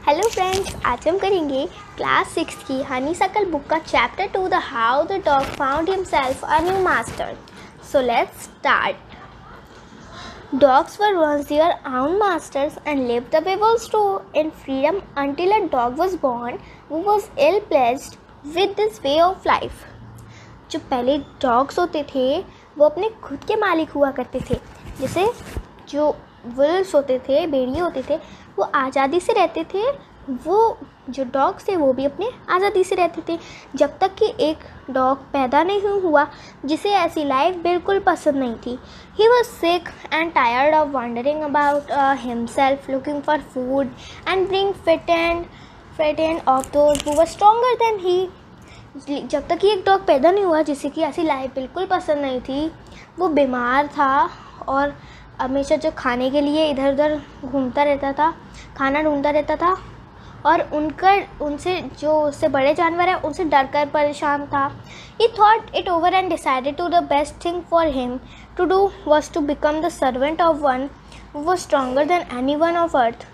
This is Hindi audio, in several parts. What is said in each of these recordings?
हेलो फ्रेंड्स, आज हम करेंगे क्लास 6 की हनीसकल बुक का chapter 2 the how the dog found himself a new master. So let's start. Dogs were once their own masters and lived the people's too in freedom until a dog was born who was ill-pleased with this way of life. जो पहले डॉग्स होते थे वो अपने खुद के मालिक हुआ करते थे। जैसे जो वुल्व्स होते थे, भेड़िए होते थे, वो आज़ादी से रहते थे। वो जो डॉग्स थे वो भी अपने आज़ादी से रहते थे जब तक कि एक डॉग पैदा नहीं हुआ जिसे ऐसी लाइफ बिल्कुल पसंद नहीं थी। He was sick and tired of wondering about himself looking for food and being frightened of those who were stronger than he. जब तक कि एक डॉग पैदा नहीं हुआ जिसे कि ऐसी लाइफ बिल्कुल पसंद नहीं थी, वो बीमार था और हमेशा जो खाने के लिए इधर उधर घूमता रहता था, खाना ढूंढता रहता था और उनसे जो उससे बड़े जानवर हैं उनसे डर कर परेशान था। He thought it over and decided to the best thing for him to do was to become the servant of one who was stronger than anyone of earth,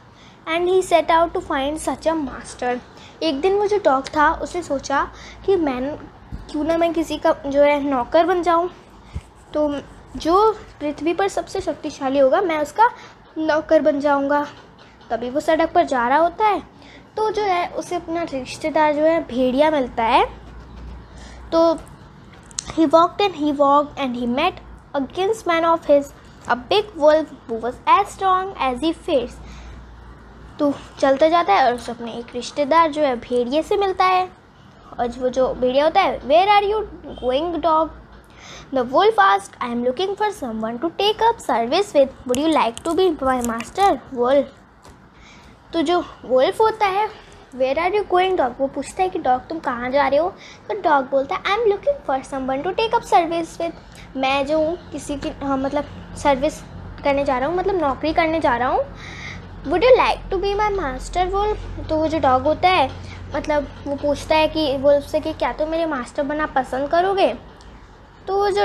and he set out to find such a master. एक दिन वो जो डॉग था उसने सोचा कि क्यों ना मैं किसी का जो है नौकर बन जाऊं, तो जो पृथ्वी पर सबसे शक्तिशाली होगा मैं उसका नौकर बन जाऊंगा। तभी वो सड़क पर जा रहा होता है तो जो है उसे अपना रिश्तेदार जो है भेड़िया मिलता है। तो he walked and he met a kinsman of his, a big wolf who was as strong as he faced. तो चलता जाता है और उसे अपने एक रिश्तेदार जो है भेड़िए से मिलता है। और वो जो भेड़िया होता है, Where are you going, dog? The wolf asked, I am looking for someone to take up service with. Would you like to be my master, wolf? तो जो wolf होता है, Where are you going, dog? वो पूछता है कि डॉग तुम कहाँ जा रहे हो? तो डॉग बोलता है, I am looking for someone to take up service with. मैं जो हूँ किसी की मतलब सर्विस करने जा रहा हूँ, मतलब नौकरी करने जा रहा हूँ। Would you like to be my master, wolf? तो वो जो डॉग होता है मतलब वो पूछता है कि wolf से कि क्या तुम मेरे मास्टर बनना पसंद करोगे? तो वो जो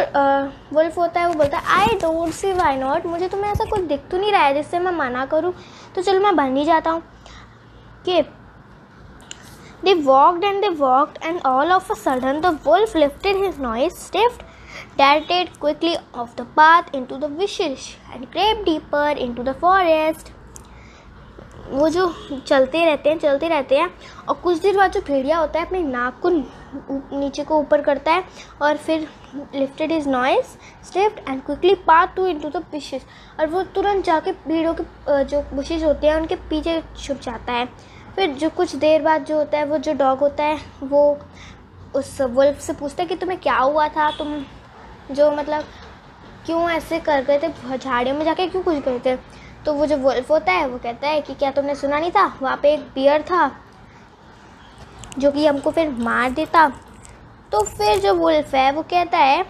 वुल्फ होता है वो बोलता है, I don't see why not, मुझे तुम्हें ऐसा कुछ दिख तो नहीं रहा है जिससे मैं मना करूँ, तो चलो मैं बन ही जाता हूँ। कि they walked and all of a sudden the wolf lifted his nose, sniffed, darted quickly off the path into the bushes and crept deeper into the forest. वो जो चलते रहते हैं और कुछ देर बाद जो भेड़िया होता है अपनी नाक को नीचे को ऊपर करता है और फिर lifted his nose, stepped and quickly path to into the bushes, और वो तुरंत जाके भीड़ों के जो बुशेस होते हैं उनके पीछे छुप जाता है। फिर जो कुछ देर बाद जो होता है वो जो डॉग होता है वो उस वुल्फ से पूछता है कि तुम्हें क्या हुआ था, तुम जो मतलब क्यों ऐसे कर गए थे, झाड़ियों में जाके क्यों कुछ गए थे? तो वो जो वुल्फ होता है वो कहता है कि क्या तुमने सुना नहीं था, वहाँ पे एक बियर था जो कि हमको फिर मार देता। तो फिर जो वुल्फ है वो कहता है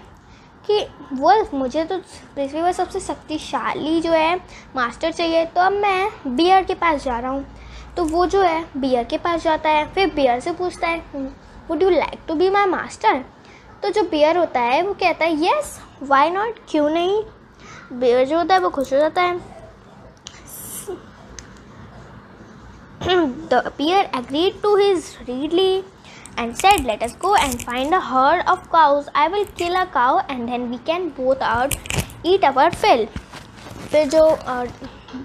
कि वुल्फ मुझे तो पृथ्वी पर सबसे शक्तिशाली जो है मास्टर चाहिए, तो अब मैं बियर के पास जा रहा हूँ। तो वो जो है बियर के पास जाता है, फिर बियर से पूछता है, would you like to be my master? तो जो बियर होता है वो कहता है, येस वाई नॉट, क्यों नहीं। बियर जो होता है वो खुश हो जाता है। The bear agreed to his readily and said, let us go and find a herd of cows. I will kill a cow and then we can both out eat our fill. फिर जो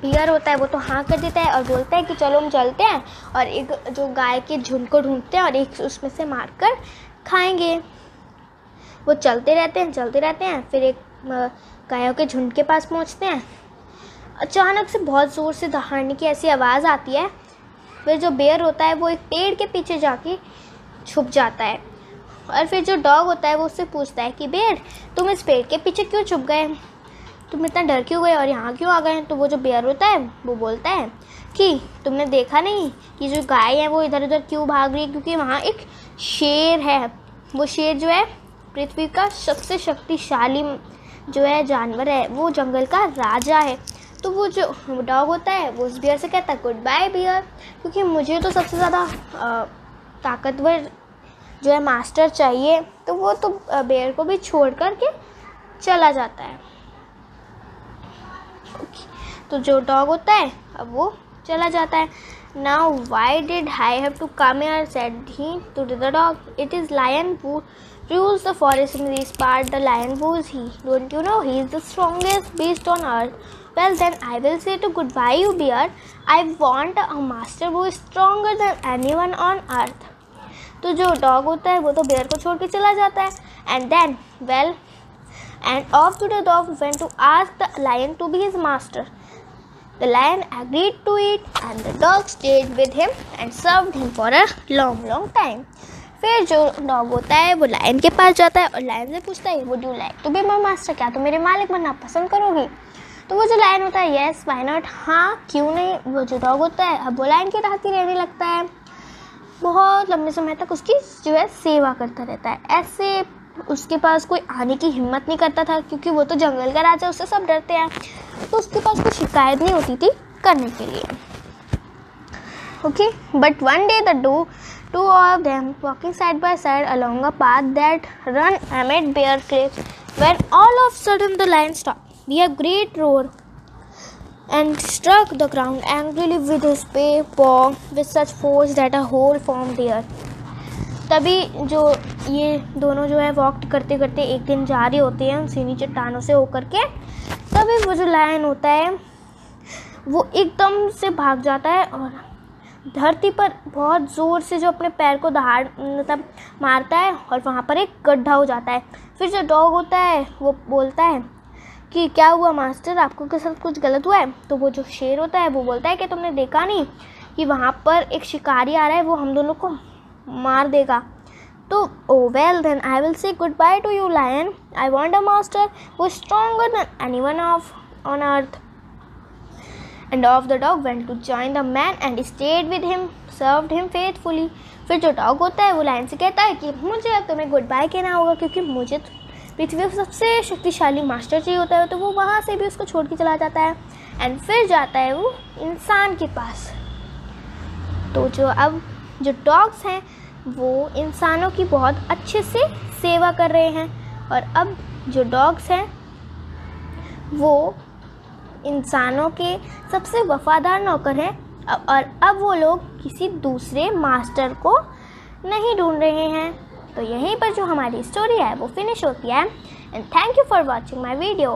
बियर होता है वो तो हाँ कर देता है और बोलता है कि चलो हम चलते हैं और एक जो गाय के झुंड को ढूंढते हैं और एक उसमें से मारकर खाएंगे। वो चलते रहते हैं फिर एक गायों के झुंड के पास पहुँचते हैं। अचानक से बहुत ज़ोर से दहाड़ने की ऐसी आवाज़ आती है। फिर जो बेयर होता है वो एक पेड़ के पीछे जाके छुप जाता है और फिर जो डॉग होता है वो उससे पूछता है कि बेयर तुम इस पेड़ के पीछे क्यों छुप गए, तुम इतना डर क्यों गए और यहाँ क्यों आ गए? तो वो जो बेयर होता है वो बोलता है कि तुमने देखा नहीं कि जो गाय है वो इधर उधर क्यों भाग रही है, क्योंकि वहाँ एक शेर है। वो शेर जो है पृथ्वी का सबसे शक्तिशाली जो है जानवर है, वो जंगल का राजा है। तो वो जो डॉग होता है वो उस बियर से कहता है, गुड बाय बियर, क्योंकि मुझे तो सबसे ज़्यादा ताकतवर जो है मास्टर चाहिए। तो वो तो बियर को भी छोड़ कर के चला जाता है। तो जो डॉग होता है अब वो चला जाता है। Now why did I have to come here, said he to the dog. It is lion who rules the forest in this part. The lion was he. Don't you know he is the strongest beast on earth? Well then I will say to goodbye, you bear. I want a master who is stronger than anyone on earth. तो जो डॉग होता है वो तो बेयर को छोड़ के चला जाता है. And then well, and off to the dog went to ask the lion to be his master. The lion agreed to it and the dog stayed with him and served him for a long time. फिर जो डॉग होता है वो लायन के पास जाता है और लायन से पूछता है, would you like to be my master, क्या तुम मेरे मालिक बनना पसंद करोगी? तो वो जो लायन होता है, येस व्हाई नॉट, हाँ क्यों नहीं. वो जो डॉग होता है अब वो लायन के साथ ही रहने लगता है. बहुत लंबे समय तक उसकी जो है सेवा करता रहता है. ऐसे उसके पास कोई आने की हिम्मत नहीं करता था क्योंकि वो तो जंगल का राजा, उससे सब डरते हैं. तो उसके पास कोई शिकायत नहीं होती थी करने के लिए. Okay, but one day the two of them walking side by side along a path that ran amid bare cliffs, when all of a sudden the lion stopped with a great roar and struck the ground angrily with his paw with such force that a hole formed there. तभी जो ये दोनों जो है वॉक करते करते एक दिन जा रहे होते हैं सीनी चट्टानों से होकर के, तभी वो जो लायन होता है वो एकदम से भाग जाता है और धरती पर बहुत ज़ोर से जो अपने पैर को दहाड़ मतलब मारता है और वहाँ पर एक गड्ढा हो जाता है. फिर जो डॉग होता है वो बोलता है कि क्या हुआ मास्टर, आपको के साथ कुछ गलत हुआ है? तो वो जो शेर होता है वो बोलता है कि तुमने देखा नहीं कि वहाँ पर एक शिकारी आ रहा है, वो हम दोनों को मार देगा. तो oh well then I will say goodbye to you lion. I want a master who is stronger than anyone on earth. And off the dog went to join the man and stayed with him, served him faithfully. फिर जो डॉग होता है वो लायन से कहता है कि मुझे अब तुम्हें गुड बाय कहना होगा क्योंकि मुझे पृथ्वी पर सबसे शक्तिशाली मास्टर चाहिए होता है. तो वो वहाँ से भी उसको छोड़ के चला जाता है एंड फिर जाता है वो इंसान के पास. तो जो डॉग्स हैं वो इंसानों की बहुत अच्छे से सेवा कर रहे हैं और अब जो डॉग्स हैं वो इंसानों के सबसे वफादार नौकर हैं और अब वो लोग किसी दूसरे मास्टर को नहीं ढूंढ रहे हैं. तो यहीं पर जो हमारी स्टोरी है वो फिनिश होती है. And thank you for watching my video.